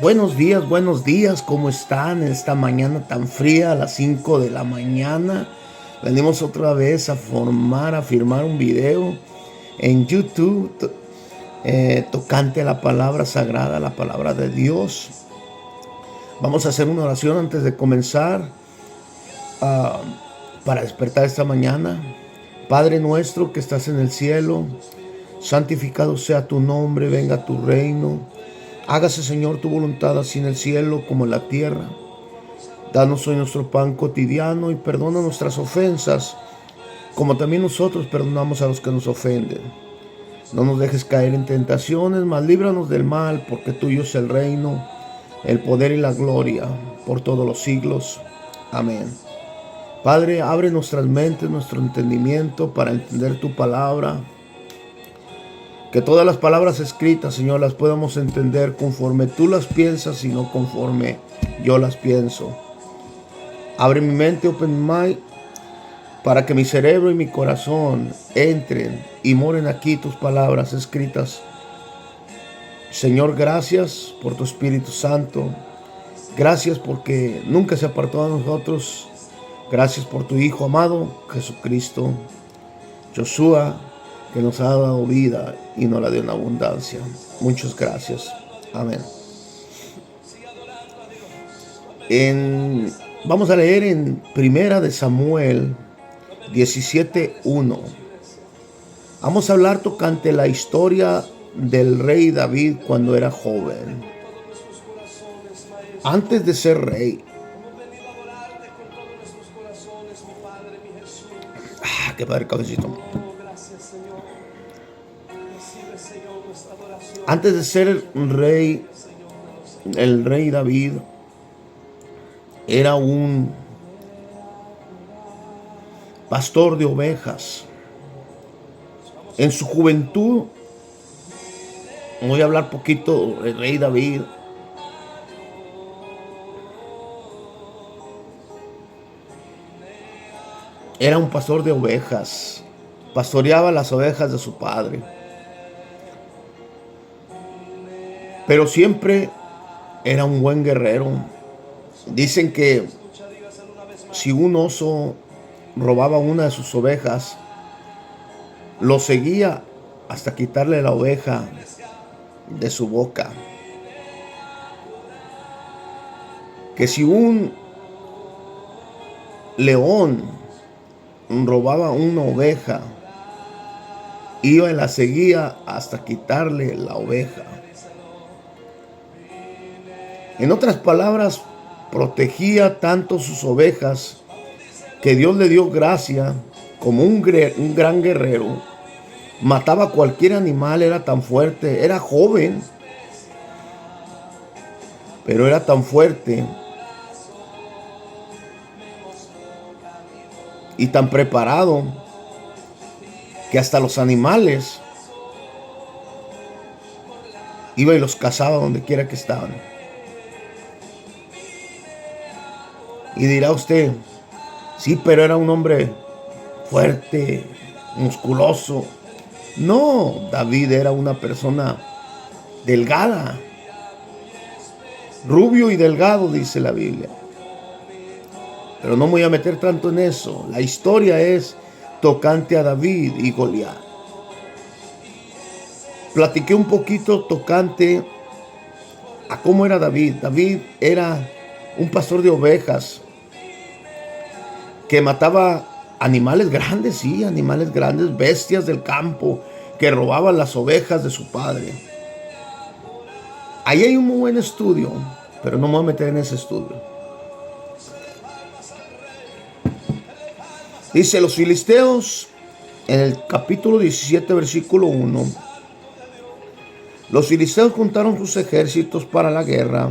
Buenos días, ¿cómo están en esta mañana tan fría a las 5 de la mañana? Venimos otra vez a firmar un video en YouTube tocante a la palabra sagrada, la palabra de Dios. Vamos a hacer una oración antes de comenzar para despertar esta mañana. Padre nuestro que estás en el cielo, santificado sea tu nombre, venga tu reino. Hágase, Señor, tu voluntad, así en el cielo como en la tierra. Danos hoy nuestro pan cotidiano y perdona nuestras ofensas, como también nosotros perdonamos a los que nos ofenden. No nos dejes caer en tentaciones, mas líbranos del mal, porque tuyo es el reino, el poder y la gloria, por todos los siglos. Amén. Padre, abre nuestras mentes, nuestro entendimiento para entender tu palabra. Que todas las palabras escritas, Señor, las podamos entender conforme tú las piensas y no conforme yo las pienso. Abre mi mente, open my mind, para que mi cerebro y mi corazón entren y moren aquí tus palabras escritas. Señor, gracias por tu Espíritu Santo. Gracias porque nunca se apartó de nosotros. Gracias por tu Hijo amado, Jesucristo, Josué, que nos ha dado vida y nos la dio en abundancia. Muchas gracias. Amén. Vamos a leer en Primera de Samuel 17:1. Vamos a hablar tocante la historia del rey David cuando era joven. Antes de ser rey. Qué padre, cabecito. Antes de ser rey, el rey David era un pastor de ovejas. En su juventud, voy a hablar poquito del rey David. Era un pastor de ovejas. Pastoreaba las ovejas de su padre. Pero siempre era un buen guerrero. Dicen que si un oso robaba una de sus ovejas, lo seguía hasta quitarle la oveja de su boca. Que si un león robaba una oveja, iba y la seguía hasta quitarle la oveja. En otras palabras, protegía tanto sus ovejas que Dios le dio gracia como un gran guerrero. Mataba cualquier animal, era tan fuerte, era joven, pero era tan fuerte y tan preparado que hasta los animales iba y los cazaba donde quiera que estaban. Y dirá usted, sí, pero era un hombre fuerte, musculoso. No, David era una persona delgada, rubio y delgado, dice la Biblia. Pero no me voy a meter tanto en eso. La historia es tocante a David y Goliat. Platiqué un poquito tocante a cómo era David. David era un pastor de ovejas que mataba animales grandes, sí, animales grandes, bestias del campo, que robaban las ovejas de su padre. Ahí hay un muy buen estudio, pero no me voy a meter en ese estudio. Dice, los filisteos, en el capítulo 17, versículo 1, los filisteos juntaron sus ejércitos para la guerra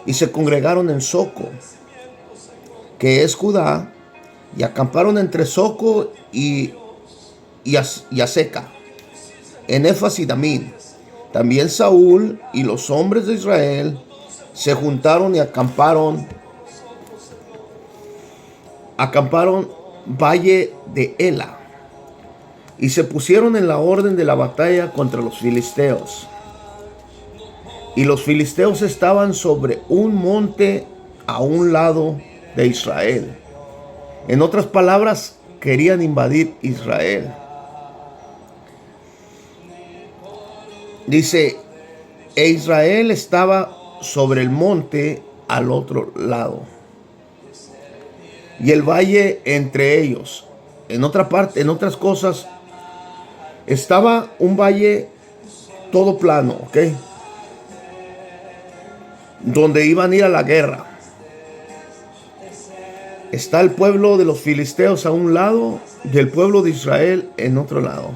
y se congregaron en Soco, que es Judá, y acamparon entre Soco y Aseca, en Efas y Damid. También Saúl y los hombres de Israel se juntaron y acamparon valle de Ela, y se pusieron en la orden de la batalla contra los filisteos. Y los filisteos estaban sobre un monte a un lado de Israel. En otras palabras, querían invadir Israel. Dice, e Israel estaba sobre el monte al otro lado, y el valle entre ellos. En otra parte, en otras cosas, estaba un valle todo plano, ¿ok? Donde iban a ir a la guerra. Está el pueblo de los filisteos a un lado y el pueblo de Israel en otro lado,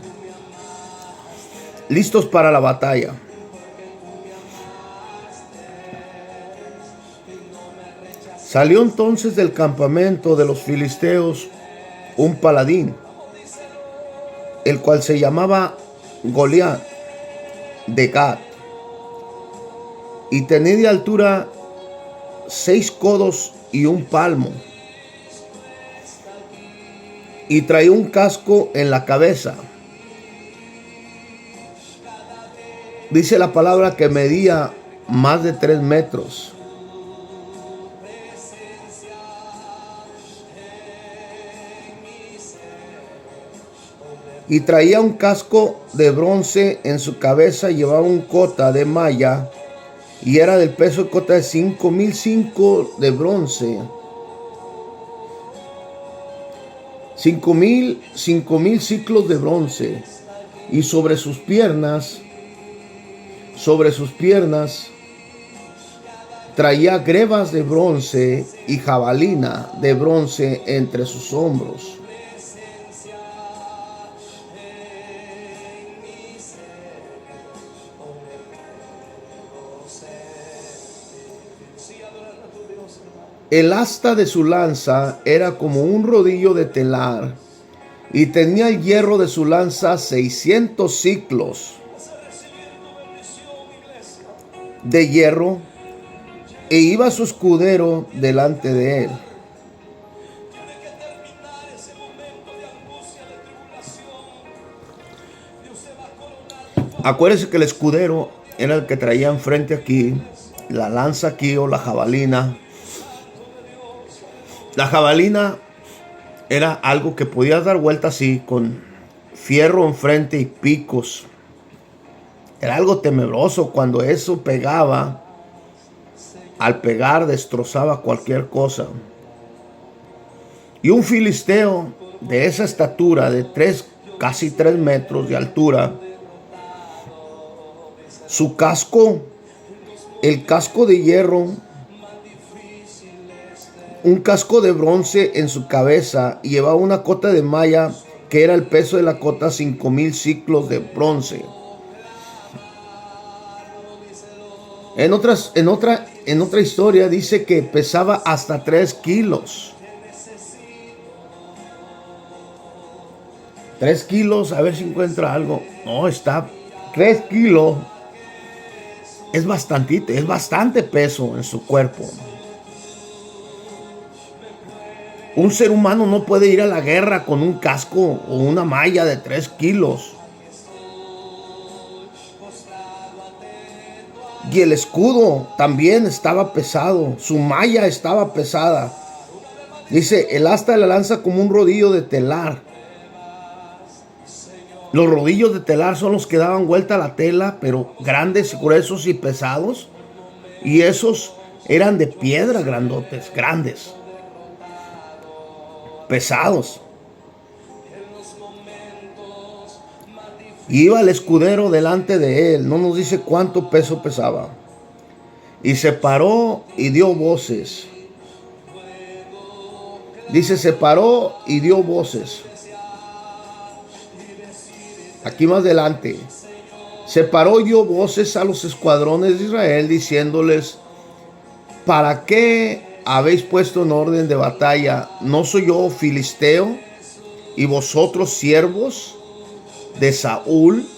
listos para la batalla. Salió entonces del campamento de los filisteos un paladín, el cual se llamaba Goliat de Gat, y tenía de altura 6 codos y un palmo, y traía un casco en la cabeza. Dice la palabra que medía más de 3 metros. Y traía un casco de bronce en su cabeza, llevaba un cota de malla, y era del peso de cota de 5,000 de bronce. 5,000 ciclos de bronce. Y sobre sus piernas traía grebas de bronce y jabalina de bronce entre sus hombros. El asta de su lanza era como un rodillo de telar, y tenía el hierro de su lanza 600 ciclos de hierro, e iba su escudero delante de él. Acuérdense que el escudero era el que traía enfrente aquí, la lanza aquí o la jabalina. La jabalina era algo que podías dar vuelta así, con fierro enfrente y picos. Era algo temeroso cuando eso pegaba. Al pegar destrozaba cualquier cosa. Y un filisteo de esa estatura, de casi 3 metros de altura, su casco, el casco de hierro, un casco de bronce en su cabeza, y llevaba una cota de malla que era el peso de la cota 5,000 ciclos de bronce. En otra historia dice que pesaba hasta 3 kilos. 3 kilos, a ver si encuentra algo. No, está 3 kilos. Es bastante peso en su cuerpo. Un ser humano no puede ir a la guerra con un casco o una malla de 3 kilos. Y el escudo también estaba pesado. Su malla estaba pesada. Dice, el asta de la lanza como un rodillo de telar. Los rodillos de telar son los que daban vuelta a la tela, pero grandes, gruesos y pesados. Y esos eran de piedra, grandotes, grandes, pesados. Y iba el escudero delante de él. No nos dice cuánto peso pesaba. Y se paró y dio voces. Dice, se paró y dio voces. Aquí más adelante. Se paró y dio voces a los escuadrones de Israel, diciéndoles, ¿para qué habéis puesto en orden de batalla? ¿No soy yo filisteo y vosotros siervos de Saúl?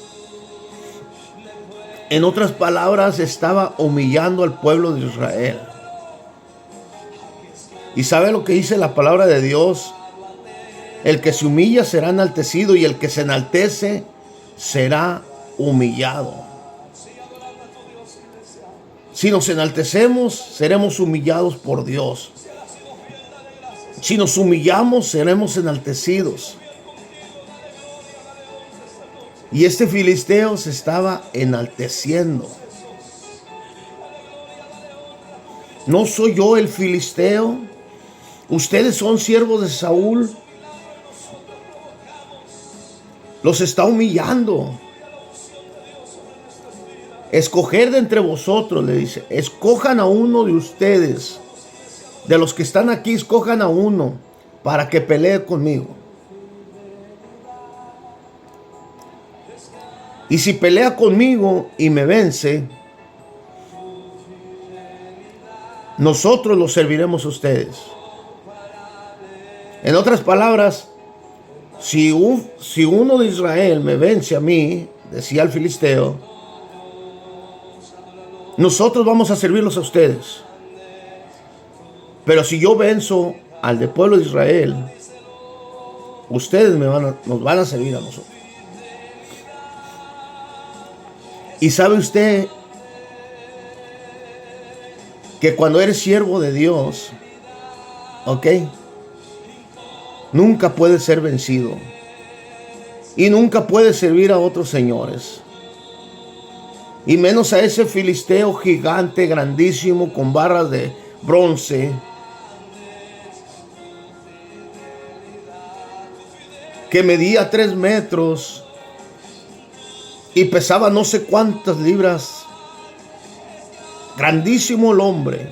En otras palabras, estaba humillando al pueblo de Israel. ¿Y sabe lo que dice la palabra de Dios? El que se humilla será enaltecido, y el que se enaltece será humillado. Si nos enaltecemos, seremos humillados por Dios. Si nos humillamos, seremos enaltecidos. Y este filisteo se estaba enalteciendo. ¿No soy yo el filisteo? Ustedes son siervos de Saúl. Los está humillando. Escoger de entre vosotros, le dice, escojan a uno de ustedes. De los que están aquí, escojan a uno para que pelee conmigo. Y si pelea conmigo y me vence, nosotros los serviremos a ustedes. En otras palabras, si uno de Israel me vence a mí, decía el filisteo, nosotros vamos a servirlos a ustedes. Pero si yo venzo al del pueblo de Israel, ustedes nos van a servir a nosotros. Y sabe usted que cuando eres siervo de Dios, ¿ok?, nunca puedes ser vencido. Y nunca puedes servir a otros señores. Y menos a ese filisteo gigante, grandísimo, con barras de bronce, que medía 3 metros y pesaba no sé cuántas libras. Grandísimo el hombre.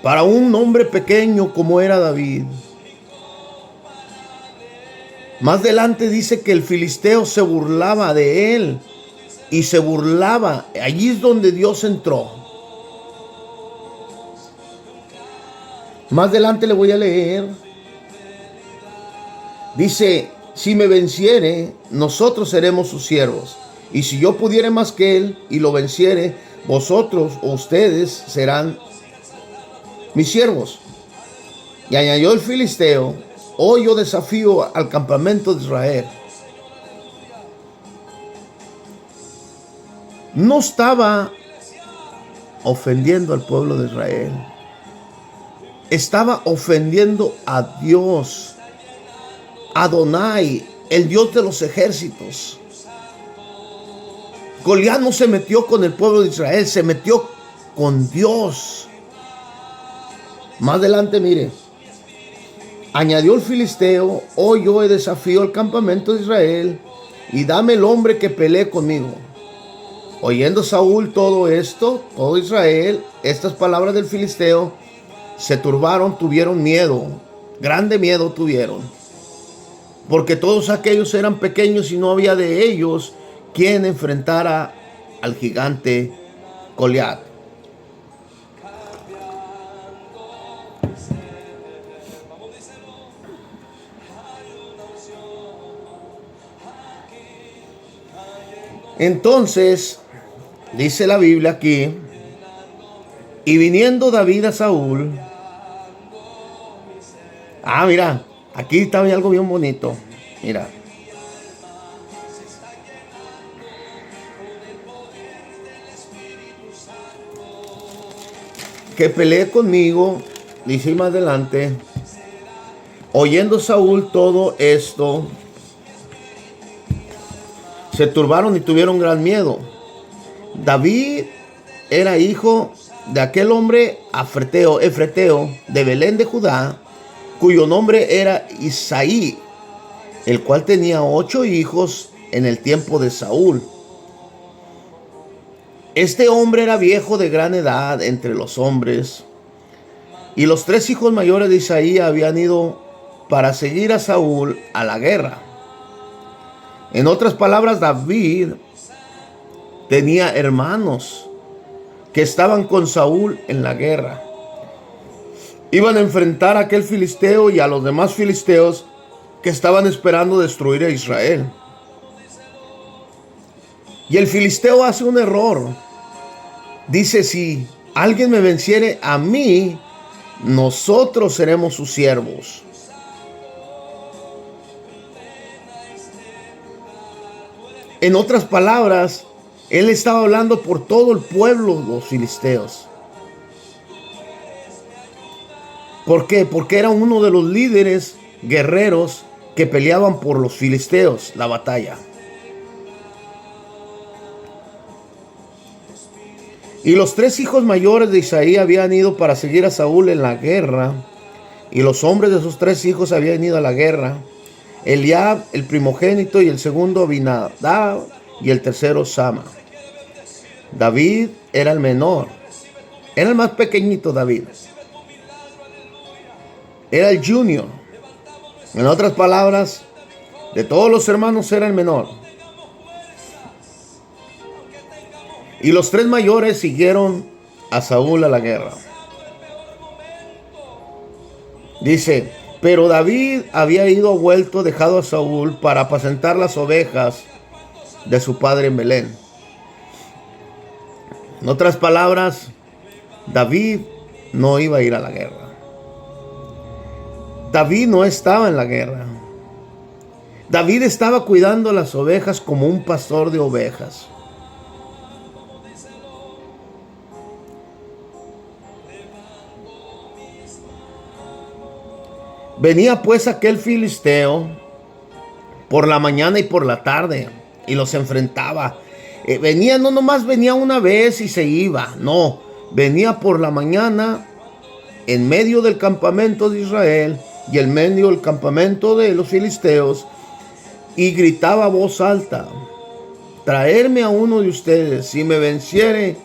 Para un hombre pequeño como era David. Más adelante dice que el filisteo se burlaba de él. Y se burlaba. Allí es donde Dios entró. Más adelante le voy a leer. Dice, si me venciere, nosotros seremos sus siervos. Y si yo pudiere más que él y lo venciere, vosotros o ustedes serán mis siervos. Y añadió el filisteo, hoy yo desafío al campamento de Israel. No estaba ofendiendo al pueblo de Israel. Estaba ofendiendo a Dios. Adonai, el Dios de los ejércitos. Goliat no se metió con el pueblo de Israel, se metió con Dios. Más adelante, mire, añadió el filisteo, hoy yo desafío al campamento de Israel y dame el hombre que pelee conmigo. Oyendo Saúl todo esto, todo Israel, estas palabras del filisteo, se turbaron, tuvieron miedo, grande miedo tuvieron, porque todos aquellos eran pequeños y no había de ellos quien enfrentara al gigante Goliat. Entonces, dice la Biblia aquí, y viniendo David a Saúl, mira, aquí está algo bien bonito, mira. Que pelee conmigo, dice más adelante, oyendo Saúl todo esto, se turbaron y tuvieron gran miedo. David era hijo de aquel hombre efreteo de Belén de Judá, cuyo nombre era Isaí, el cual tenía 8 hijos en el tiempo de Saúl. Este hombre era viejo de gran edad entre los hombres, y los 3 hijos mayores de Isaí habían ido para seguir a Saúl a la guerra. En otras palabras, David tenía hermanos que estaban con Saúl en la guerra. Iban a enfrentar a aquel filisteo y a los demás filisteos que estaban esperando destruir a Israel. Y el filisteo hace un error. Dice, si alguien me venciere a mí, nosotros seremos sus siervos. En otras palabras, Él estaba hablando por todo el pueblo, los filisteos. ¿Por qué? Porque era uno de los líderes guerreros que peleaban por los filisteos, la batalla. Y los 3 hijos mayores de Isaí habían ido para seguir a Saúl en la guerra. Y los hombres de sus 3 hijos habían ido a la guerra. Eliab, el primogénito, y el segundo Abinadab, y el tercero Sama. David era el menor. Era el más pequeñito David. Era el junior. En otras palabras, de todos los hermanos era el menor. Y los 3 mayores siguieron a Saúl a la guerra. Dice, pero David había vuelto, dejado a Saúl para apacentar las ovejas de su padre en Belén. En otras palabras, David no iba a ir a la guerra. David no estaba en la guerra. David estaba cuidando las ovejas como un pastor de ovejas. Venía pues aquel filisteo por la mañana y por la tarde y los enfrentaba. Venía, no nomás venía una vez y se iba, no, venía por la mañana en medio del campamento de Israel y en medio del campamento de los filisteos y gritaba a voz alta: traerme a uno de ustedes, si me venciere,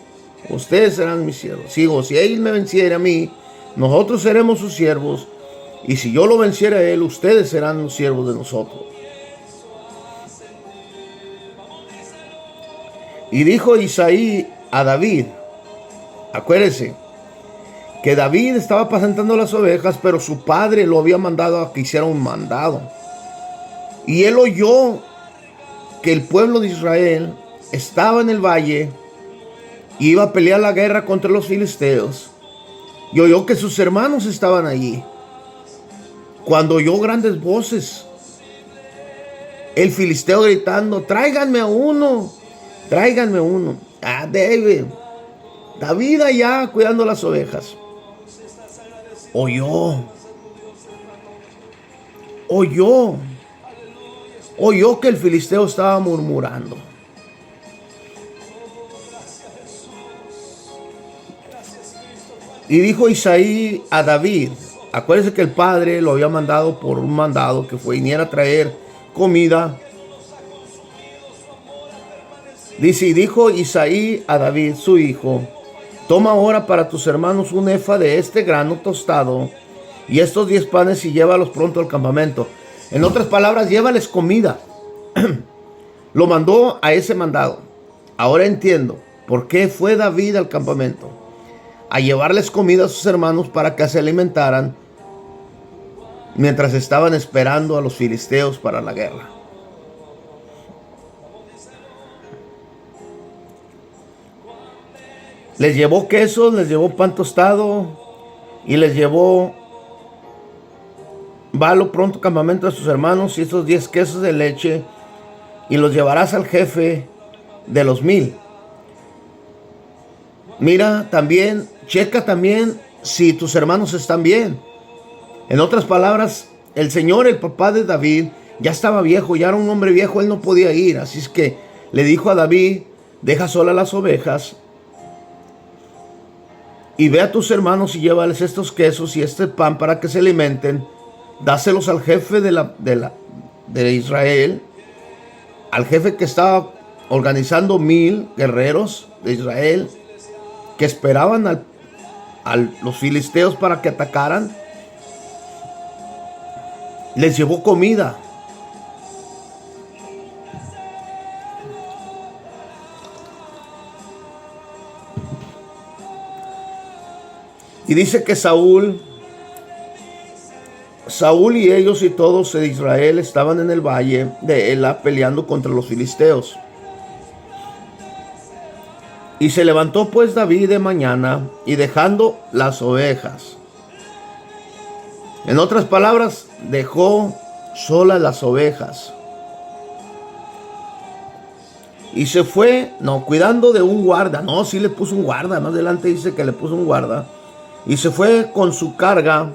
ustedes serán mis siervos. Si él me venciere a mí, nosotros seremos sus siervos. Y si yo lo venciera a él, ustedes serán los siervos de nosotros. Y dijo Isaí a David, acuérdese que David estaba apacentando las ovejas, pero su padre lo había mandado a que hiciera un mandado. Y él oyó que el pueblo de Israel estaba en el valle, iba a pelear la guerra contra los filisteos, y oyó que sus hermanos estaban allí. Cuando oyó grandes voces, el filisteo gritando: tráiganme a uno, tráiganme a uno. David allá cuidando las ovejas. Oyó que el filisteo estaba murmurando. Y dijo Isaí a David, acuérdese que el padre lo había mandado por un mandado que viniera a traer comida. Dice, y dijo Isaí a David, su hijo: toma ahora para tus hermanos un efa de este grano tostado y estos 10 panes y llévalos pronto al campamento. En otras palabras, llévales comida. Lo mandó a ese mandado. Ahora entiendo por qué fue David al campamento: a llevarles comida a sus hermanos para que se alimentaran mientras estaban esperando a los filisteos para la guerra. Les llevó queso, les llevó pan tostado y les llevó valo pronto campamento a sus hermanos y estos 10 quesos de leche, y los llevarás al jefe de los 1000. Mira también, checa también si tus hermanos están bien. En otras palabras, el Señor, el papá de David, ya estaba viejo, ya era un hombre viejo, él no podía ir. Así es que le dijo a David: deja sola las ovejas y ve a tus hermanos y llévales estos quesos y este pan para que se alimenten. Dáselos al jefe de Israel, al jefe que estaba organizando 1000 guerreros de Israel que esperaban a los filisteos para que atacaran. Les llevó comida. Y dice que Saúl y ellos y todos de Israel estaban en el valle de Ela peleando contra los filisteos. Y se levantó pues David de mañana y dejando las ovejas. En otras palabras, dejó solas las ovejas. Y se fue, no, cuidando de un guarda. No, sí le puso un guarda. Más adelante dice que le puso un guarda. Y se fue con su carga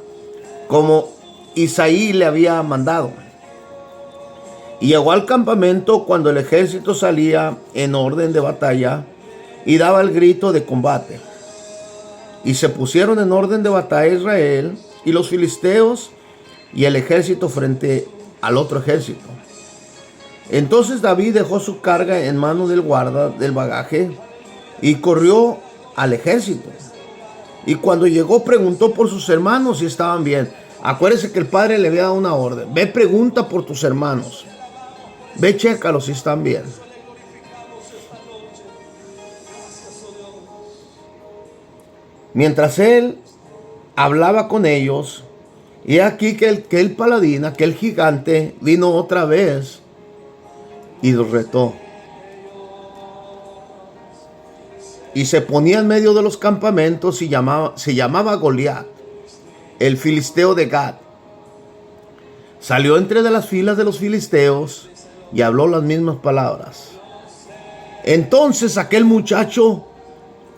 como Isaí le había mandado. Y llegó al campamento cuando el ejército salía en orden de batalla y daba el grito de combate. Y se pusieron en orden de batalla Israel y los filisteos y el ejército frente al otro ejército. Entonces David dejó su carga en manos del guarda del bagaje y corrió al ejército. Y cuando llegó preguntó por sus hermanos si estaban bien. Acuérdese que el padre le había dado una orden. Ve, pregunta por tus hermanos. Ve, chécalos si están bien. Mientras él hablaba con ellos, y aquí que el paladín, aquel gigante, vino otra vez y los retó. Y se ponía en medio de los campamentos y se llamaba Goliat, el filisteo de Gad. Salió entre de las filas de los filisteos y habló las mismas palabras. Entonces aquel muchacho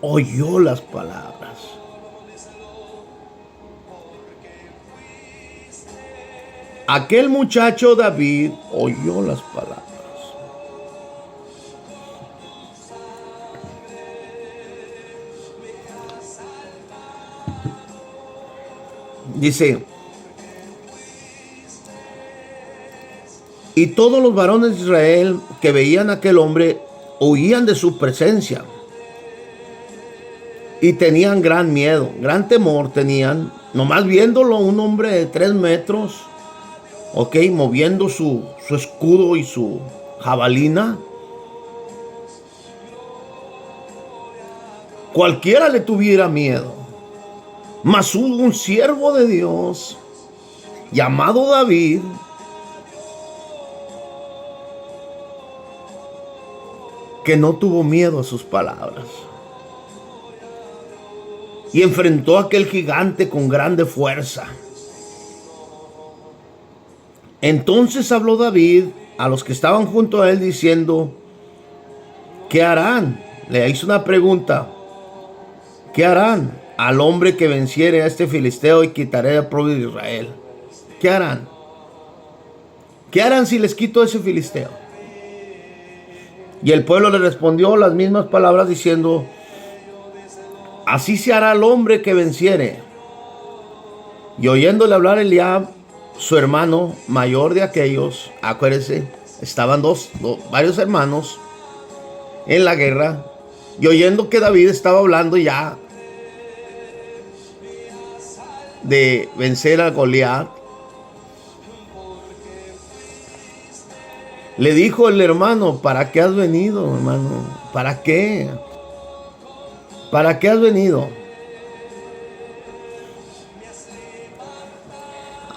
oyó las palabras. Aquel muchacho David oyó las palabras. Dice, y todos los varones de Israel que veían a aquel hombre huían de su presencia y tenían gran miedo, gran temor tenían, nomás viéndolo, un hombre de 3 metros, moviendo su escudo y su jabalina. Cualquiera le tuviera miedo. Mas hubo un siervo de Dios llamado David, que no tuvo miedo a sus palabras y enfrentó a aquel gigante con grande fuerza. Entonces habló David a los que estaban junto a él diciendo, ¿qué harán? Le hizo una pregunta. ¿Qué harán al hombre que venciere a este filisteo y quitaré al pueblo de Israel? ¿Qué harán? ¿Qué harán si les quito a ese filisteo? Y el pueblo le respondió las mismas palabras diciendo, así se hará al hombre que venciere. Y oyéndole hablar Eliab, su hermano mayor de aquellos, acuérdense, estaban varios hermanos en la guerra, y oyendo que David estaba hablando ya de vencer a Goliat, le dijo el hermano, ¿para qué has venido, hermano? ¿Para qué? ¿Para qué has venido?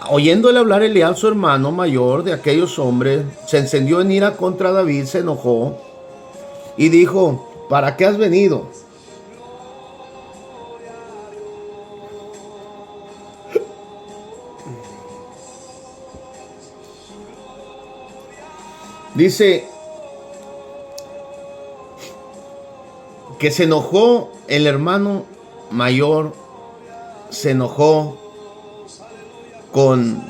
Oyéndole hablar Eliab, su hermano mayor de aquellos hombres, se encendió en ira contra David, se enojó y dijo, ¿para qué has venido? Dice que se enojó el hermano mayor, se enojó con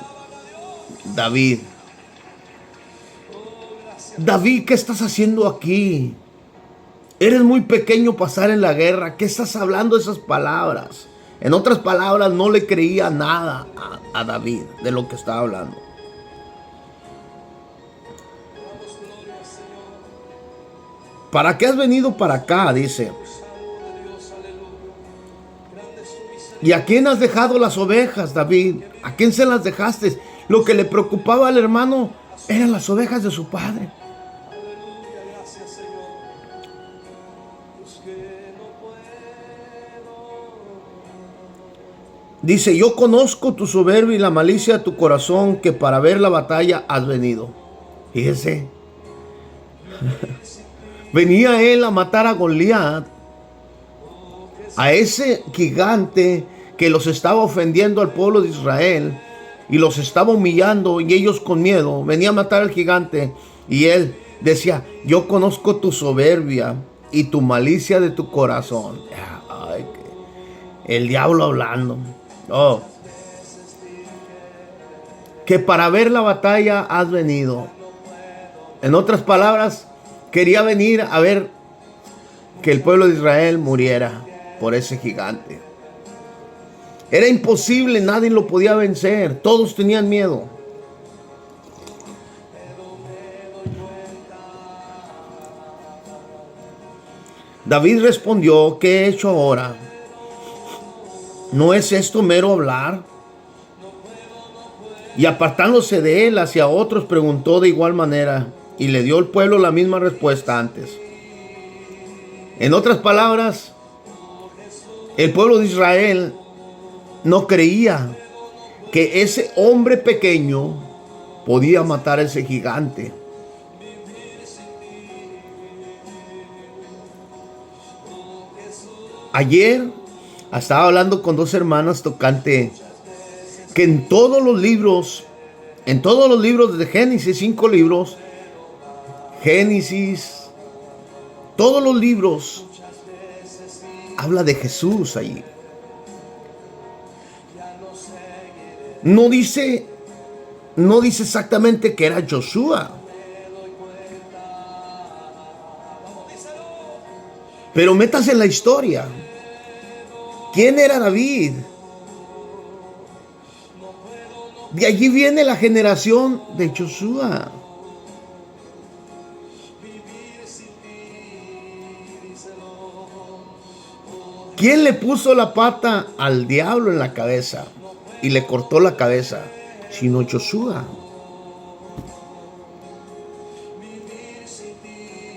David. David, ¿qué estás haciendo aquí? Eres muy pequeño para estar en la guerra. ¿Qué estás hablando esas palabras? En otras palabras, no le creía nada a David de lo que estaba hablando. ¿Para qué has venido para acá? Dice. ¿Y a quién has dejado las ovejas, David? ¿A quién se las dejaste? Lo que le preocupaba al hermano eran las ovejas de su padre. Dice, yo conozco tu soberbia y la malicia de tu corazón, que para ver la batalla has venido. Fíjese. Venía él a matar a Goliat, a ese gigante que los estaba ofendiendo al pueblo de Israel y los estaba humillando, y ellos con miedo venía a matar al gigante, y él Decía, yo conozco tu soberbia y tu malicia de tu corazón. Ay, el diablo hablando. Oh, que para ver la batalla has venido. En otras palabras, quería venir a ver que el pueblo de Israel muriera por ese gigante. Era imposible, nadie lo podía vencer. Todos tenían miedo. David respondió, ¿qué he hecho ahora? ¿No es esto mero hablar? Y apartándose de él hacia otros, preguntó de igual manera, y le dio el pueblo la misma respuesta antes. En otras palabras, el pueblo de Israel no creía que ese hombre pequeño podía matar a ese gigante. Ayer estaba hablando con dos hermanas tocante que en todos los libros de Génesis, 5 libros, Génesis, todos los libros habla de Jesús allí. No dice exactamente que era Josué. Pero métase en la historia. ¿Quién era David? De allí viene la generación de Josué. ¿Quién le puso la pata al diablo en la cabeza y le cortó la cabeza? Sino Josué.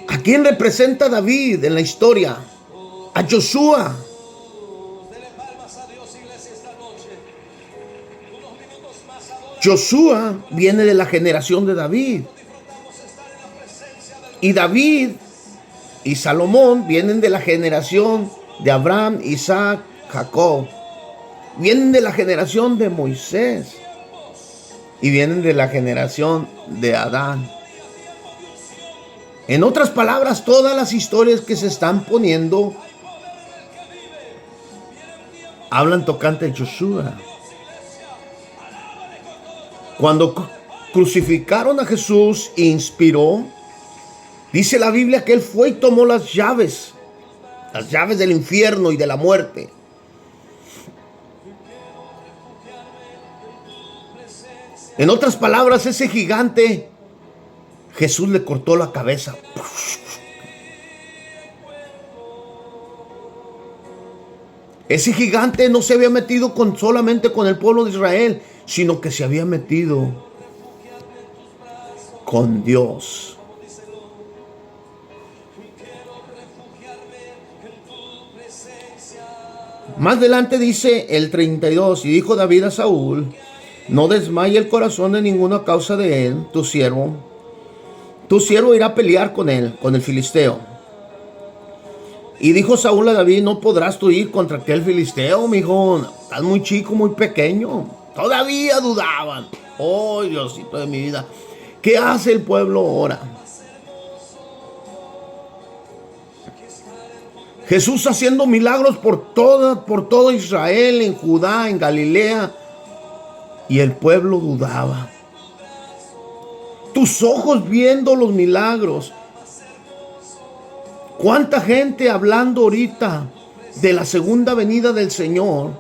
¿A quién representa David en la historia? A Josué. Josué viene de la generación de David. Y David y Salomón vienen de la generación de Abraham, Isaac, Jacob. Vienen de la generación de Moisés. Y vienen de la generación de Adán. En otras palabras, todas las historias que se están poniendo hablan tocante a Josué. Cuando crucificaron a Jesús, inspiró, dice la Biblia que él fue y tomó las llaves del infierno y de la muerte. En otras palabras, ese gigante, Jesús le cortó la cabeza. Ese gigante no se había metido solamente con el pueblo de Israel, sino que se había metido con Dios. Más adelante dice el 32, y dijo David a Saúl, no desmaye el corazón de ninguna causa de él, tu siervo irá a pelear con él, con el filisteo. Y dijo Saúl a David, no podrás tú ir contra aquel filisteo, mijo, estás muy chico, muy pequeño. Todavía dudaban. Oh, Diosito de mi vida, ¿qué hace el pueblo ahora? Jesús haciendo milagros por todo Israel, en Judá, en Galilea, y el pueblo dudaba. Tus ojos viendo los milagros. ¿Cuánta gente hablando ahorita de la segunda venida del Señor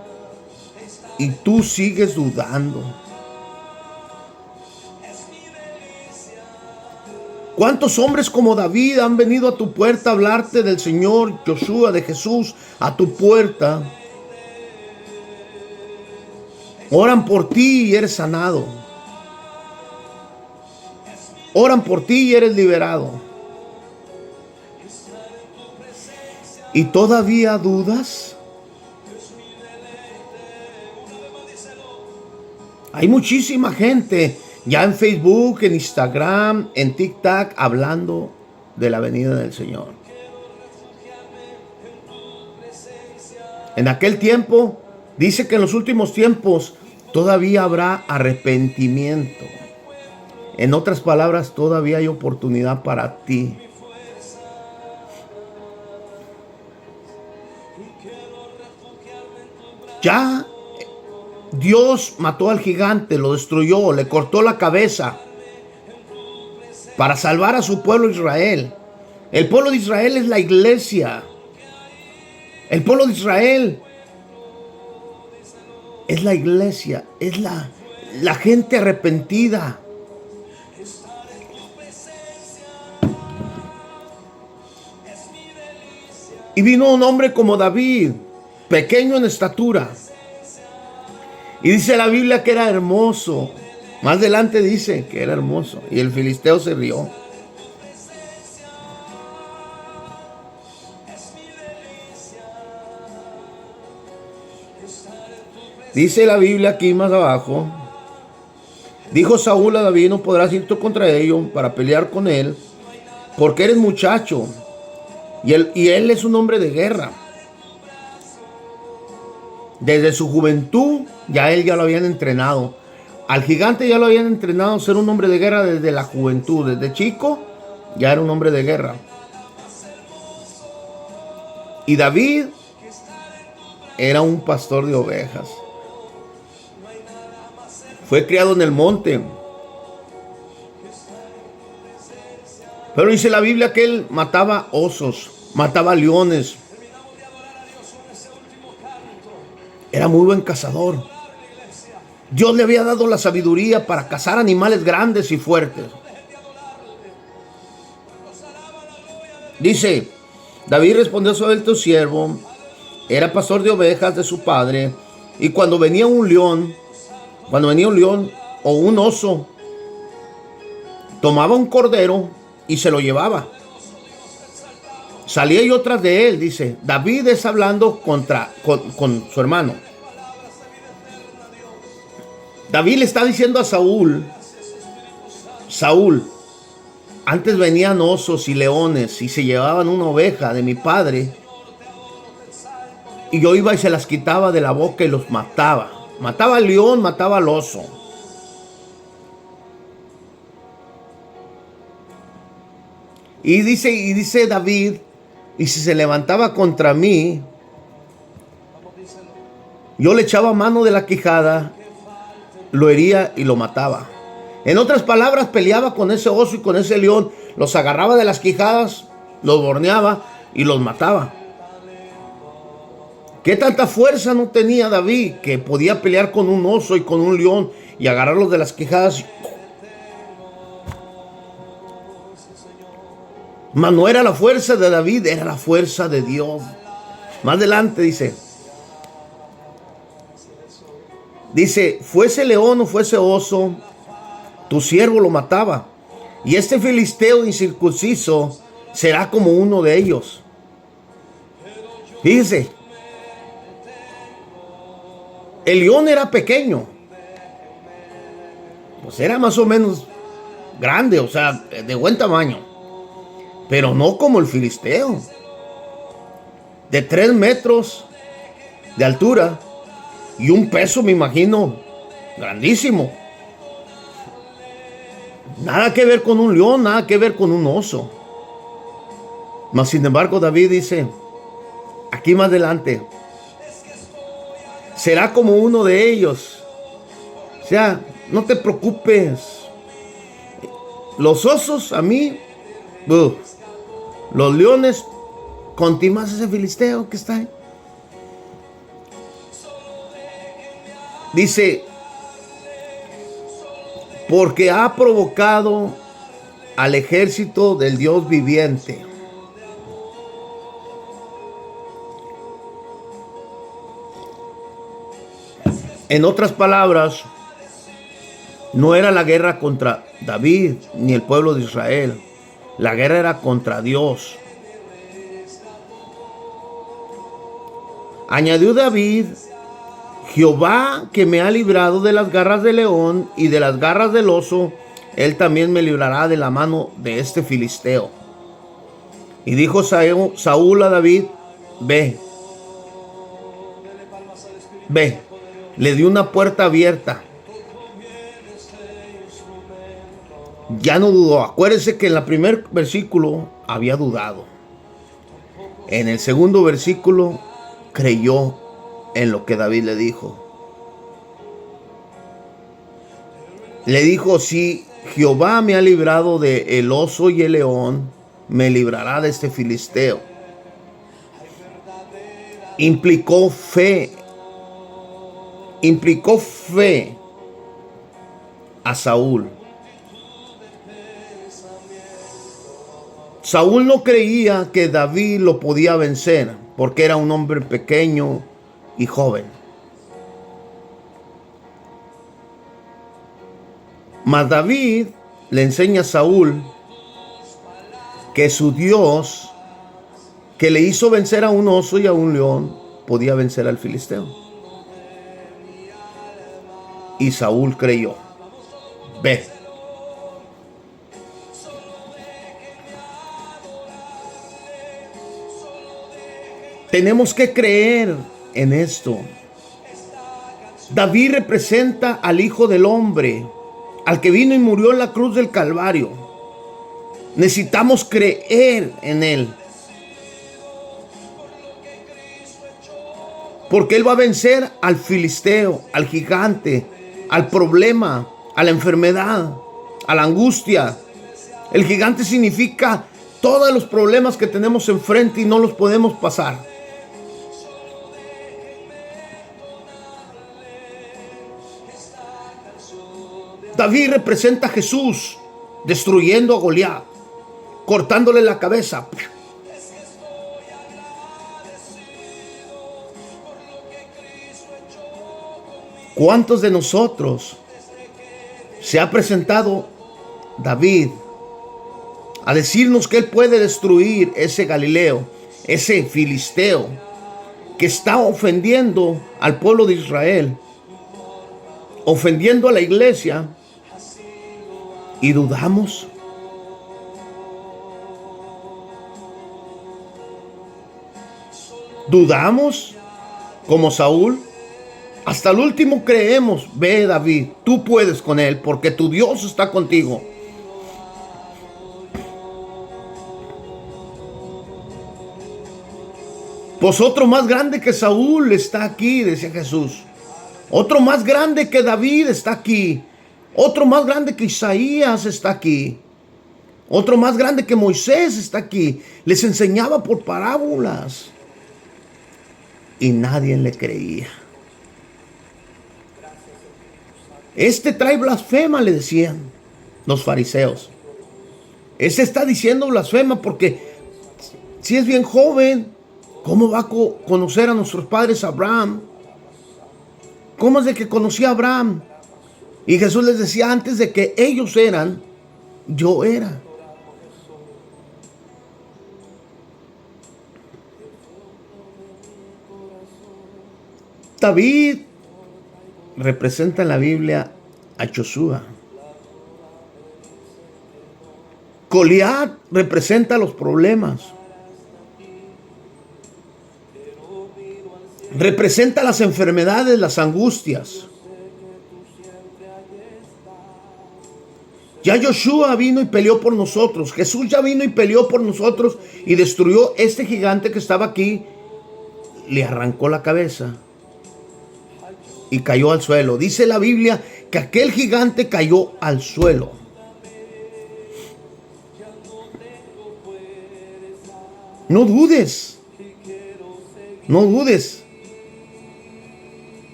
y tú sigues dudando? ¿Cuántos hombres como David han venido a tu puerta a hablarte del Señor, Josué, de Jesús, a tu puerta? Oran por ti y eres sanado. Oran por ti y eres liberado. ¿Y todavía dudas? Hay muchísima gente ya en Facebook, en Instagram, en TikTok, hablando de la venida del Señor. En aquel tiempo, dice que en los últimos tiempos todavía habrá arrepentimiento. En otras palabras, todavía hay oportunidad para ti. Ya Dios mató al gigante, lo destruyó, le cortó la cabeza para salvar a su pueblo Israel. El pueblo de Israel es la iglesia. El pueblo de Israel es la iglesia, es la gente arrepentida. Y vino un hombre como David, pequeño en estatura. Y dice la Biblia que era hermoso. Más adelante dice que era hermoso. Y el filisteo se rió. Dice la Biblia aquí más abajo. Dijo Saúl a David: no podrás ir tú contra ellos para pelear con él, porque eres muchacho. Y él es un hombre de guerra. Desde su juventud ya lo habían entrenado. Al gigante ya lo habían entrenado a ser un hombre de guerra desde la juventud. Desde chico ya era un hombre de guerra. Y David era un pastor de ovejas. Fue criado en el monte. Pero dice la Biblia que él mataba osos, mataba leones. Era muy buen cazador. Dios le había dado la sabiduría para cazar animales grandes y fuertes. Dice, David respondió: Saúl tu siervo era pastor de ovejas de su padre, y cuando venía un león o un oso, tomaba un cordero y se lo llevaba. Salía yo tras de él. Dice, David es hablando con su hermano. David le está diciendo a Saúl: Saúl, antes venían osos y leones y se llevaban una oveja de mi padre, y yo iba y se las quitaba de la boca y los mataba. Mataba al león, mataba al oso. Y dice David: y si se levantaba contra mí, yo le echaba mano de la quijada, lo hería y lo mataba. En otras palabras, peleaba con ese oso y con ese león, los agarraba de las quijadas, los borneaba y los mataba. ¿Qué tanta fuerza no tenía David que podía pelear con un oso y con un león y agarrarlos de las quijadas? Mas no era la fuerza de David, era la fuerza de Dios. Más adelante dice, fuese león o fuese oso, tu siervo lo mataba. Y este filisteo incircunciso será como uno de ellos. Fíjese, el león era pequeño, pues era más o menos grande, o sea, de buen tamaño, pero no como el filisteo, de 3 metros de altura y un peso, me imagino, grandísimo. Nada que ver con un león, nada que ver con un oso. Mas sin embargo, David dice, aquí más adelante, será como uno de ellos. O sea, no te preocupes. Los osos, a mí, los leones, contigo más ese filisteo que está ahí. Dice, porque ha provocado al ejército del Dios viviente. En otras palabras, no era la guerra contra David ni el pueblo de Israel. La guerra era contra Dios. Añadió David, Jehová que me ha librado de las garras del león y de las garras del oso, él también me librará de la mano de este filisteo. Y dijo Saúl a David, ve. Le dio una puerta abierta. Ya no dudó. Acuérdense que en el primer versículo había dudado. En el segundo versículo creyó en lo que David le dijo. Le dijo: si Jehová me ha librado de el oso y el león, me librará de este filisteo. Implicó fe a Saúl. Saúl no creía que David lo podía vencer porque era un hombre pequeño y joven. Mas David le enseña a Saúl que su Dios, que le hizo vencer a un oso y a un león, podía vencer al filisteo. Y Saúl creyó. Ve. Tenemos que creer en esto. David representa al Hijo del Hombre, al que vino y murió en la cruz del Calvario. Necesitamos creer en Él, porque Él va a vencer al filisteo, al gigante, al problema, a la enfermedad, a la angustia. El gigante significa todos los problemas que tenemos enfrente y no los podemos pasar. David representa a Jesús destruyendo a Goliat, cortándole la cabeza. ¿Cuántos de nosotros se ha presentado David a decirnos que él puede destruir ese Galileo, ese filisteo que está ofendiendo al pueblo de Israel, ofendiendo a la iglesia, y dudamos? ¿Dudamos como Saúl? Hasta el último creemos: ve, David, tú puedes con él porque tu Dios está contigo. Pues otro más grande que Saúl está aquí, decía Jesús. Otro más grande que David está aquí. Otro más grande que Isaías está aquí. Otro más grande que Moisés está aquí. Les enseñaba por parábolas y nadie le creía. Este trae blasfema, le decían los fariseos. Este está diciendo blasfema porque si es bien joven, ¿cómo va a conocer a nuestros padres Abraham? ¿Cómo es de que conocía a Abraham? Y Jesús les decía: antes de que ellos eran, yo era. David representa en la Biblia a Josué. Goliat representa los problemas. Representa las enfermedades, las angustias. Ya Josué vino y peleó por nosotros. Jesús ya vino y peleó por nosotros y destruyó este gigante que estaba aquí. Le arrancó la cabeza y cayó al suelo. Dice la Biblia que aquel gigante cayó al suelo. No dudes. No dudes.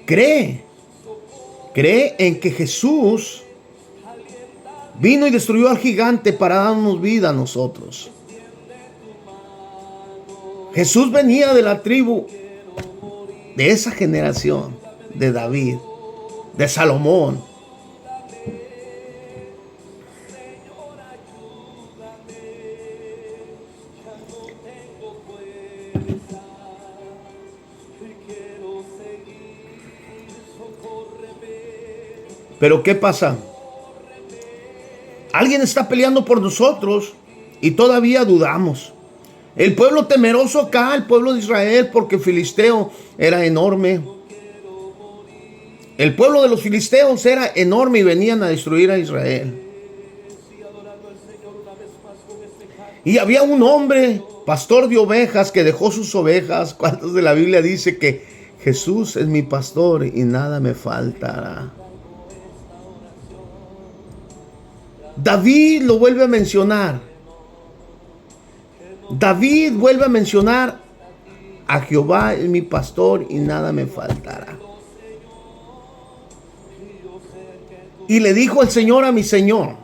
Cree en que Jesús vino y destruyó al gigante para darnos vida a nosotros. Jesús venía de la tribu, de esa generación, de David, de Salomón. Pero ¿qué pasa? Alguien está peleando por nosotros y todavía dudamos. El pueblo temeroso acá, el pueblo de Israel, porque Filisteo era enorme. El pueblo de los filisteos era enorme y venían a destruir a Israel. Y había un hombre, pastor de ovejas, que dejó sus ovejas. ¿Cuántos de la Biblia dice que Jesús es mi pastor y nada me faltará? David lo vuelve a mencionar. David vuelve a mencionar a Jehová es mi pastor y nada me faltará. Y le dijo el Señor a mi Señor.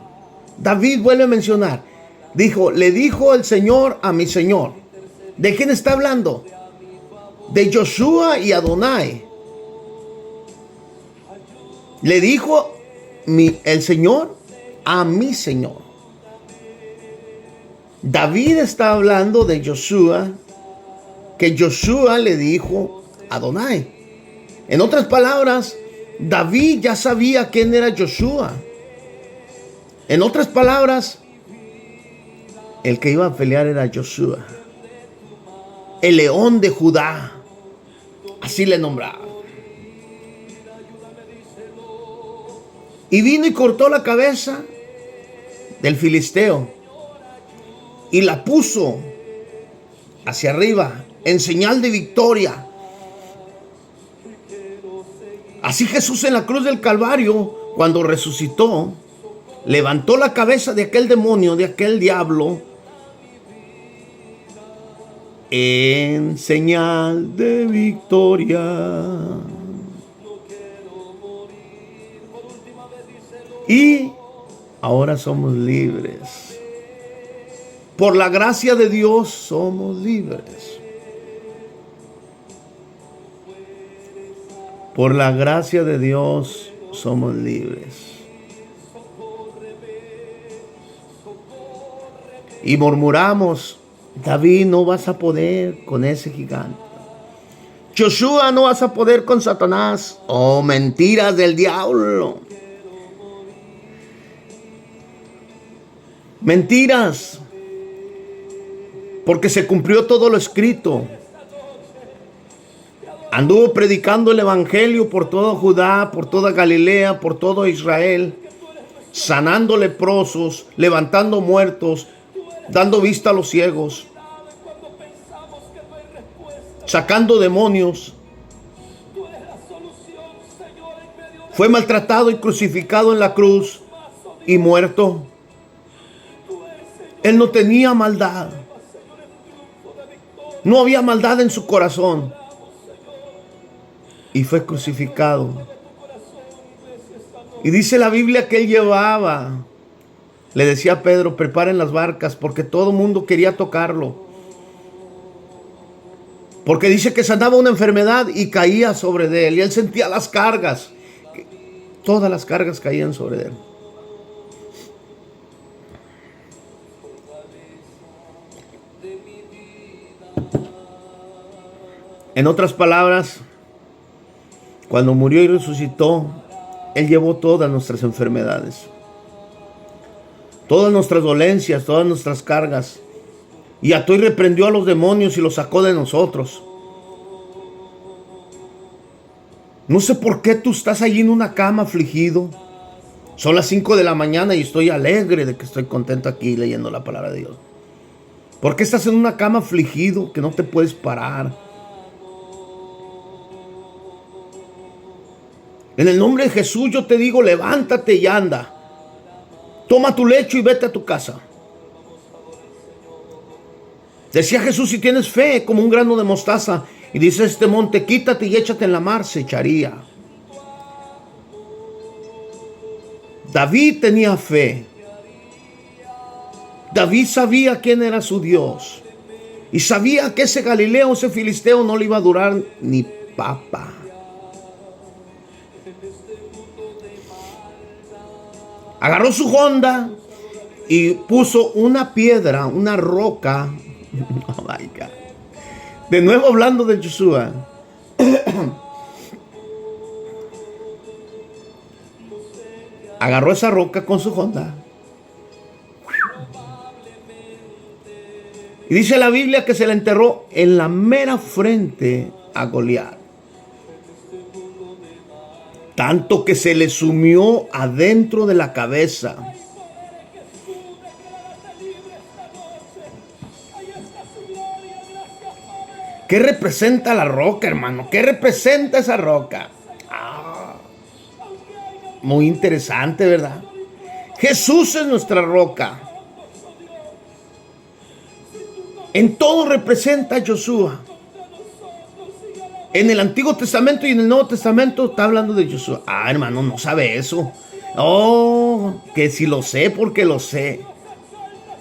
David vuelve a mencionar. Dijo, le dijo el Señor a mi Señor. ¿De quién está hablando? De Joshua y Adonai. Le dijo el Señor a mi Señor. David está hablando de Joshua, que Joshua le dijo a Adonai. En otras palabras, David ya sabía quién era Joshua. En otras palabras, el que iba a pelear era Joshua, el león de Judá. Así le nombraba. Y vino y cortó la cabeza del filisteo y la puso hacia arriba en señal de victoria. Así Jesús en la cruz del Calvario, cuando resucitó, levantó la cabeza de aquel demonio, de aquel diablo, en señal de victoria. Y ahora somos libres. Por la gracia de Dios somos libres. Por la gracia de Dios somos libres. Y murmuramos, David, no vas a poder con ese gigante. Joshua, no vas a poder con Satanás. Oh, mentiras del diablo. Mentiras. Porque se cumplió todo lo escrito. Anduvo predicando el evangelio por todo Judá, por toda Galilea, por todo Israel, sanando leprosos, levantando muertos, dando vista a los ciegos, sacando demonios. Fue maltratado y crucificado en la cruz y muerto. Él no tenía maldad. No había maldad en su corazón. Y fue crucificado. Y dice la Biblia que él llevaba, le decía a Pedro, preparen las barcas, porque todo el mundo quería tocarlo. Porque dice que sanaba una enfermedad y caía sobre de él. Y él sentía las cargas. Todas las cargas caían sobre él. En otras palabras, cuando murió y resucitó, Él llevó todas nuestras enfermedades, todas nuestras dolencias, todas nuestras cargas, y ató y reprendió a los demonios y los sacó de nosotros. No sé por qué tú estás allí en una cama afligido. Son las 5 de la mañana y estoy alegre de que estoy contento aquí leyendo la palabra de Dios. ¿Por qué estás en una cama afligido que no te puedes parar? En el nombre de Jesús yo te digo, levántate y anda. Toma tu lecho y vete a tu casa. Decía Jesús, si tienes fe como un grano de mostaza, y dice este monte, quítate y échate en la mar, se echaría. David tenía fe. David sabía quién era su Dios. Y sabía que ese Galileo, ese filisteo no le iba a durar ni papa. Agarró su honda y puso una piedra, una roca. Oh my God. De nuevo hablando de Joshua. Agarró esa roca con su honda. Y dice la Biblia que se la enterró en la mera frente a Goliat. Tanto que se le sumió adentro de la cabeza. ¿Qué representa la roca, hermano? ¿Qué representa esa roca? Muy interesante, ¿verdad? Jesús es nuestra roca. En todo representa a Josué. En el Antiguo Testamento y en el Nuevo Testamento está hablando de Josué. Hermano, no sabe eso. Oh, que si lo sé, porque lo sé.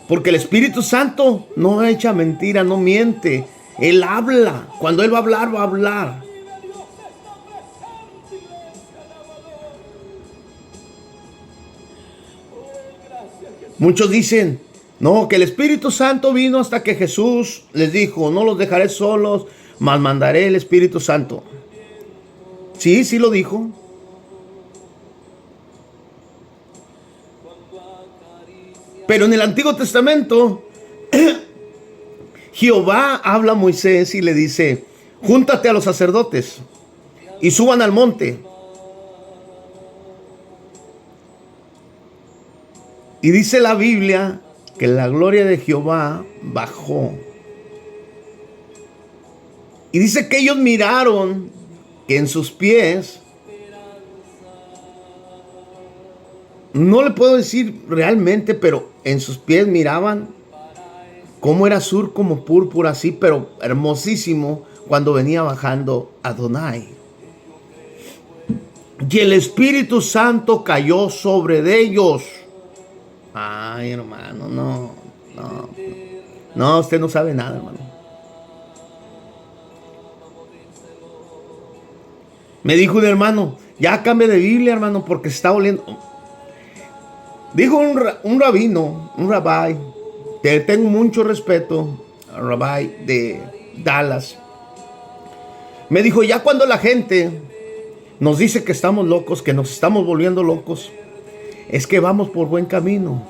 Porque el Espíritu Santo no echa mentira, no miente. Él habla. Cuando Él va a hablar, va a hablar. Muchos dicen, no, que el Espíritu Santo vino hasta que Jesús les dijo, no los dejaré solos, mas mandaré el Espíritu Santo. Sí, sí lo dijo. Pero en el Antiguo Testamento, Jehová habla a Moisés y le dice, júntate a los sacerdotes y suban al monte. Y dice la Biblia que la gloria de Jehová bajó. Y dice que ellos miraron que en sus pies, no le puedo decir realmente, pero en sus pies miraban cómo era azul como púrpura, así, pero hermosísimo cuando venía bajando Adonai. Y el Espíritu Santo cayó sobre ellos. Ay, hermano, no, usted no sabe nada, hermano. Me dijo un hermano, ya cambie de Biblia, hermano, porque se está oliendo. Dijo un rabino, un rabí, que tengo mucho respeto, rabí de Dallas. Me dijo, ya cuando la gente nos dice que estamos locos, que nos estamos volviendo locos, es que vamos por buen camino.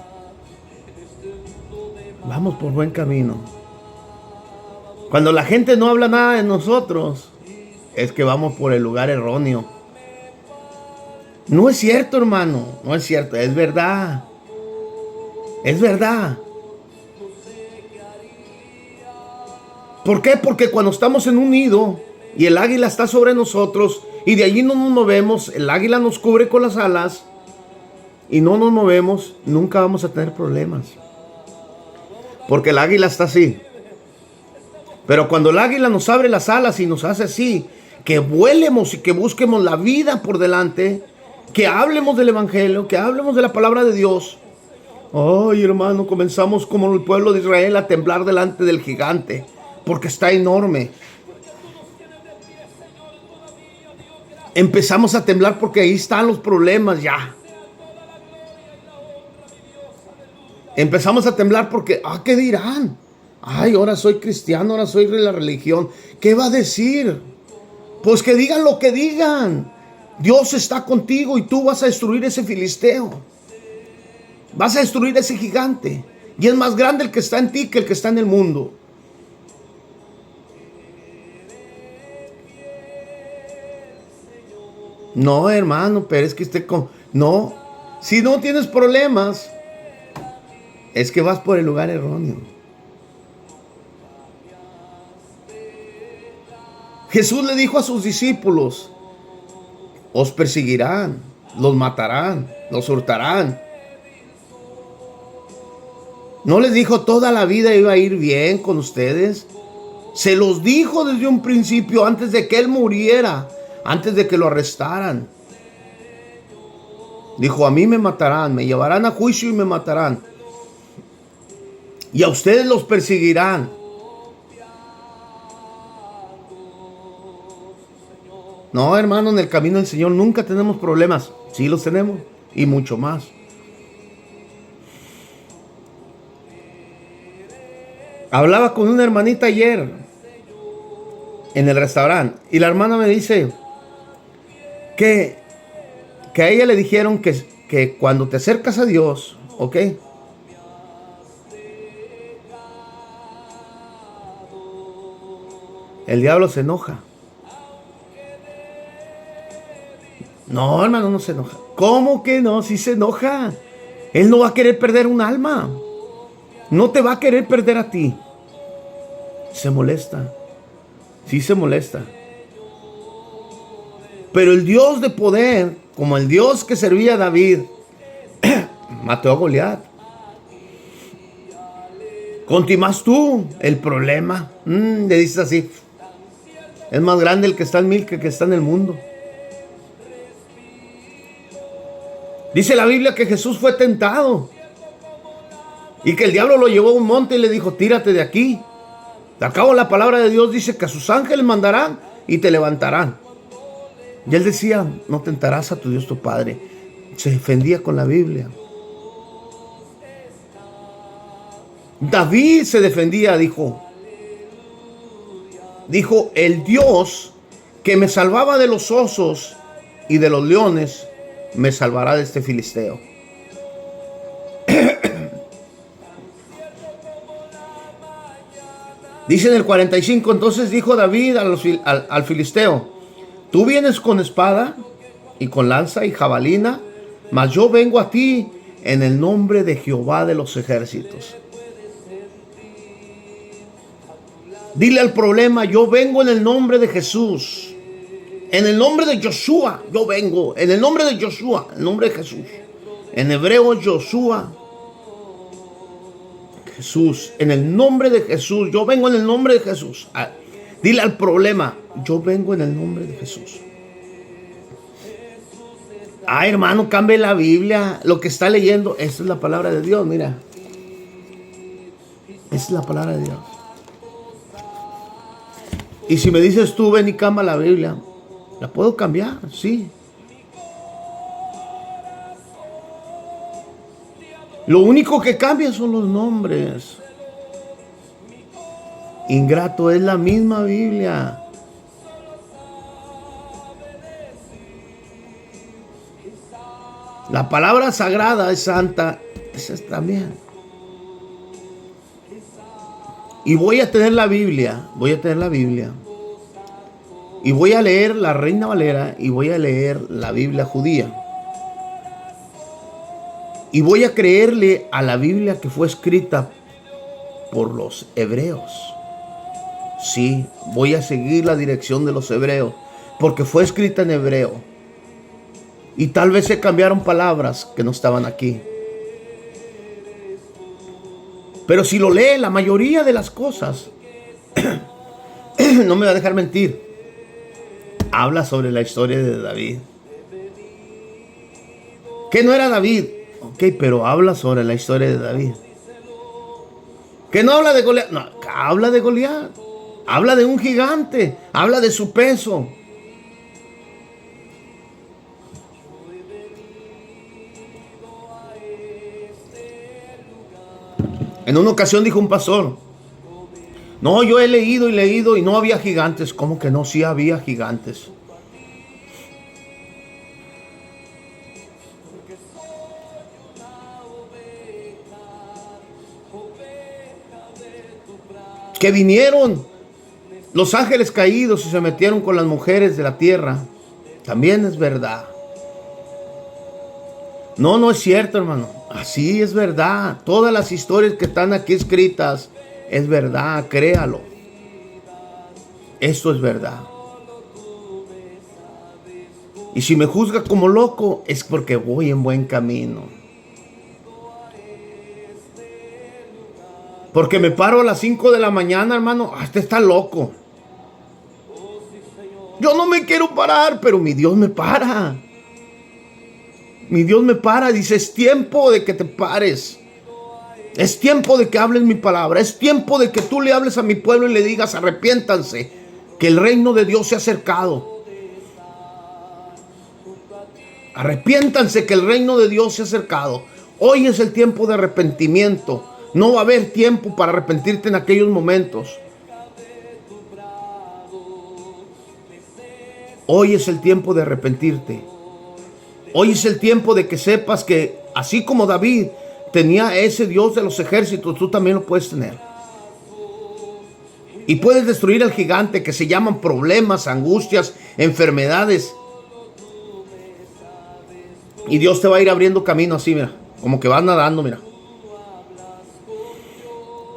Vamos por buen camino. Cuando la gente no habla nada de nosotros, es que vamos por el lugar erróneo. No es cierto, hermano. No es cierto. Es verdad. Es verdad. ¿Por qué? Porque cuando estamos en un nido y el águila está sobre nosotros y de allí no nos movemos, el águila nos cubre con las alas y no nos movemos, nunca vamos a tener problemas. Porque el águila está así. Pero cuando el águila nos abre las alas y nos hace así, que vuelemos y que busquemos la vida por delante, que hablemos del Evangelio, que hablemos de la palabra de Dios. Ay, hermano, comenzamos como el pueblo de Israel a temblar delante del gigante, porque está enorme. Empezamos a temblar porque ahí están los problemas ya. Empezamos a temblar porque, ¿qué dirán? Ay, ahora soy cristiano, ahora soy de la religión. ¿Qué va a decir? Pues que digan lo que digan. Dios está contigo y tú vas a destruir ese filisteo. Vas a destruir ese gigante. Y es más grande el que está en ti que el que está en el mundo. No, hermano, pero es que no, si no tienes problemas, es que vas por el lugar erróneo. Jesús le dijo a sus discípulos, os perseguirán, los matarán, los hurtarán. No les dijo toda la vida iba a ir bien con ustedes. Se los dijo desde un principio, antes de que Él muriera, antes de que lo arrestaran. Dijo, a mí me matarán, me llevarán a juicio y me matarán. Y a ustedes los perseguirán. No, hermano, en el camino del Señor nunca tenemos problemas. Sí los tenemos y mucho más. Hablaba con una hermanita ayer en el restaurante y la hermana me dice que a ella le dijeron que cuando te acercas a Dios, ¿ok? El diablo se enoja. No, hermano, no se enoja. ¿Cómo que no? Sí se enoja. Él no va a querer perder un alma. No te va a querer perder a ti. Se molesta. Sí se molesta. Pero el Dios de poder, como el Dios que servía a David, mató a Goliat. Continúas tú el problema. Le dices así: es más grande el que está en mí que el que está en el mundo. Dice la Biblia que Jesús fue tentado y que el diablo lo llevó a un monte y le dijo: tírate de aquí. Al cabo, la palabra de Dios dice que a sus ángeles mandarán y te levantarán. Y él decía: no tentarás a tu Dios tu Padre. Se defendía con la Biblia. David se defendía, dijo: el Dios que me salvaba de los osos y de los leones, me salvará de este filisteo. Dice en el 45, entonces dijo David al filisteo: tú vienes con espada y con lanza y jabalina, mas yo vengo a ti en el nombre de Jehová de los ejércitos. Dile al problema: yo vengo en el nombre de Jesús. En el nombre de Joshua, yo vengo. En el nombre de Joshua, el nombre de Jesús. En hebreo, Joshua. Jesús, en el nombre de Jesús. Yo vengo en el nombre de Jesús. Dile al problema: yo vengo en el nombre de Jesús. Hermano, cambie la Biblia. Lo que está leyendo, esa es la palabra de Dios, mira. Esa es la palabra de Dios. Y si me dices tú: ven y cambia la Biblia, la puedo cambiar, sí. Lo único que cambia son los nombres. Ingrato, es la misma Biblia. La palabra sagrada es santa, esa es también. Y voy a tener la Biblia, y voy a leer la Reina Valera y voy a leer la Biblia judía. Y voy a creerle a la Biblia que fue escrita por los hebreos. Sí, voy a seguir la dirección de los hebreos, porque fue escrita en hebreo. Y tal vez se cambiaron palabras que no estaban aquí. Pero si lo lee, la mayoría de las cosas, no me va a dejar mentir, habla sobre la historia de David. Que no era David, ok, pero habla sobre la historia de David. Que no habla de Goliat, no, habla de Goliat. Habla de un gigante, habla de su peso. En una ocasión dijo un pastor: no, yo he leído y no había gigantes. ¿Cómo que no? Sí había gigantes. Que vinieron los ángeles caídos y se metieron con las mujeres de la tierra. También es verdad. No es cierto, hermano. Así es verdad. Todas las historias que están aquí escritas es verdad, créalo. Esto es verdad. Y si me juzga como loco, es porque voy en buen camino. Porque me paro a las 5 de la mañana, hermano. Este está loco. Yo no me quiero parar, pero mi Dios me para. Mi Dios me para. Dice: es tiempo de que te pares. Es tiempo de que hables mi palabra. Es tiempo de que tú le hables a mi pueblo y le digas: arrepiéntanse, que el reino de Dios se ha acercado. Arrepiéntanse, que el reino de Dios se ha acercado. Hoy es el tiempo de arrepentimiento. No va a haber tiempo para arrepentirte en aquellos momentos. Hoy es el tiempo de arrepentirte. Hoy es el tiempo de que sepas que así como David tenía ese Dios de los ejércitos, tú también lo puedes tener. Y puedes destruir al gigante que se llaman problemas, angustias, enfermedades. Y Dios te va a ir abriendo camino así, mira, como que vas nadando, mira.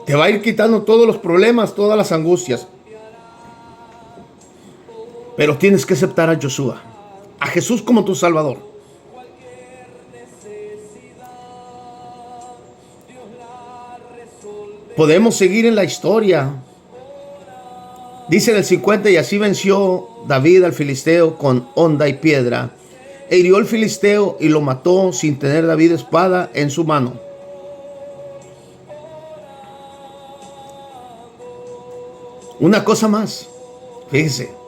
Te va a ir quitando todos los problemas, todas las angustias. Pero tienes que aceptar a Josué, a Jesús como tu Salvador. Podemos seguir en la historia. Dice en el 50, y así venció David al filisteo con honda y piedra, e hirió al filisteo y lo mató sin tener David espada en su mano. Una cosa más, fíjese.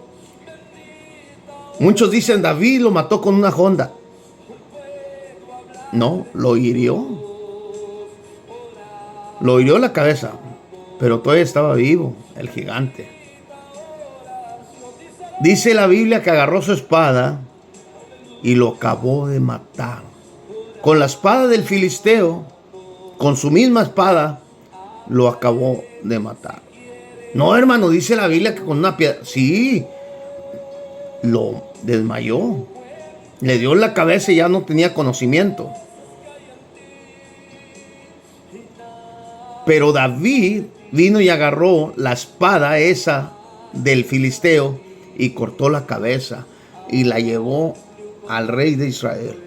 Muchos dicen David lo mató con una honda. No, lo hirió. Lo hirió en la cabeza, pero todavía estaba vivo el gigante. Dice la Biblia que agarró su espada y lo acabó de matar. Con la espada del filisteo, con su misma espada, lo acabó de matar. No, hermano, dice la Biblia que con una piedra, sí, lo desmayó. Le dio en la cabeza y ya no tenía conocimiento. Pero David vino y agarró la espada esa del filisteo y cortó la cabeza y la llevó al rey de Israel,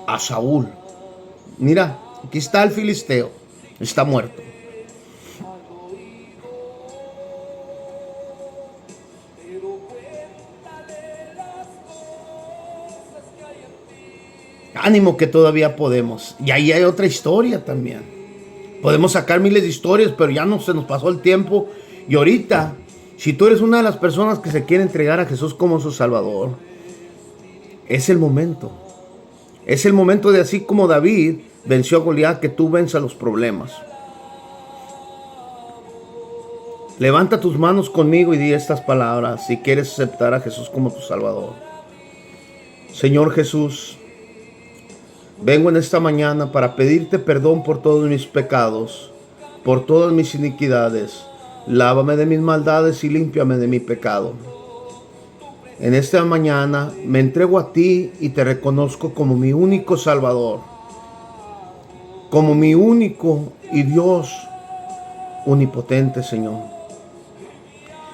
a Saúl. Mira, aquí está el filisteo, está muerto. Ánimo que todavía podemos. Y ahí hay otra historia también. Podemos sacar miles de historias, pero ya no se nos pasó el tiempo. Y ahorita, si tú eres una de las personas que se quiere entregar a Jesús como su Salvador, es el momento. Es el momento de, así como David venció a Goliat, que tú venzas los problemas. Levanta tus manos conmigo y di estas palabras si quieres aceptar a Jesús como tu Salvador. Señor Jesús, vengo en esta mañana para pedirte perdón por todos mis pecados, por todas mis iniquidades. Lávame de mis maldades y límpiame de mi pecado. En esta mañana me entrego a ti y te reconozco como mi único Salvador, como mi único y Dios omnipotente, Señor.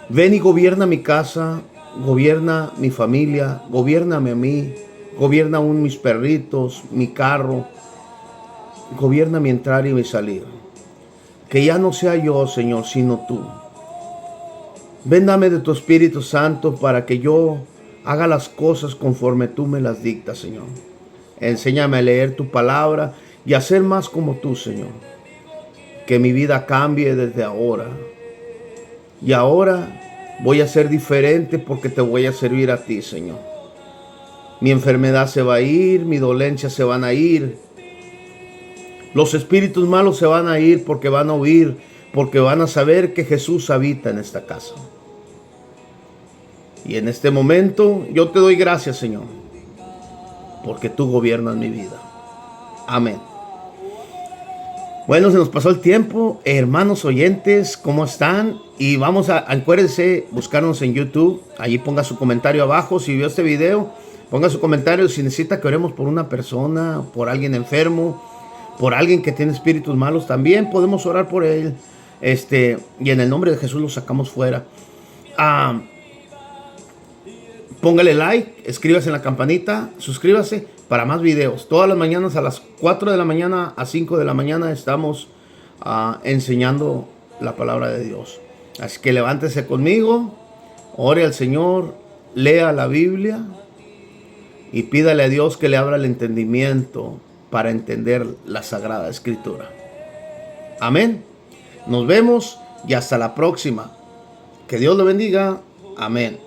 Ven y gobierna mi casa, gobierna mi familia, gobiérname a mí, gobierna aún mis perritos, mi carro, gobierna mi entrar y mi salir. Que ya no sea yo, Señor, sino tú. Ven, dame de tu Espíritu Santo para que yo haga las cosas conforme tú me las dictas, Señor. Enséñame a leer tu palabra y a ser más como tú, Señor. Que mi vida cambie desde ahora. Y ahora voy a ser diferente porque te voy a servir a ti, Señor. Mi enfermedad se va a ir, mi dolencia se van a ir. Los espíritus malos se van a ir porque van a huir, porque van a saber que Jesús habita en esta casa. Y en este momento yo te doy gracias, Señor, porque tú gobiernas mi vida. Amén. Bueno, se nos pasó el tiempo. Hermanos oyentes, ¿cómo están? Y vamos acuérdense, buscarnos en YouTube. Allí ponga su comentario abajo. Si vio este video, ponga su comentario. Si necesita que oremos por una persona, por alguien enfermo, por alguien que tiene espíritus malos, también podemos orar por él. Y en el nombre de Jesús lo sacamos fuera. Póngale like, escríbase en la campanita, suscríbase para más videos. Todas las mañanas a las 4 de la mañana a 5 de la mañana estamos enseñando la palabra de Dios. Así que levántese conmigo, ore al Señor, lea la Biblia y pídale a Dios que le abra el entendimiento para entender la Sagrada Escritura. Amén. Nos vemos y hasta la próxima. Que Dios lo bendiga. Amén.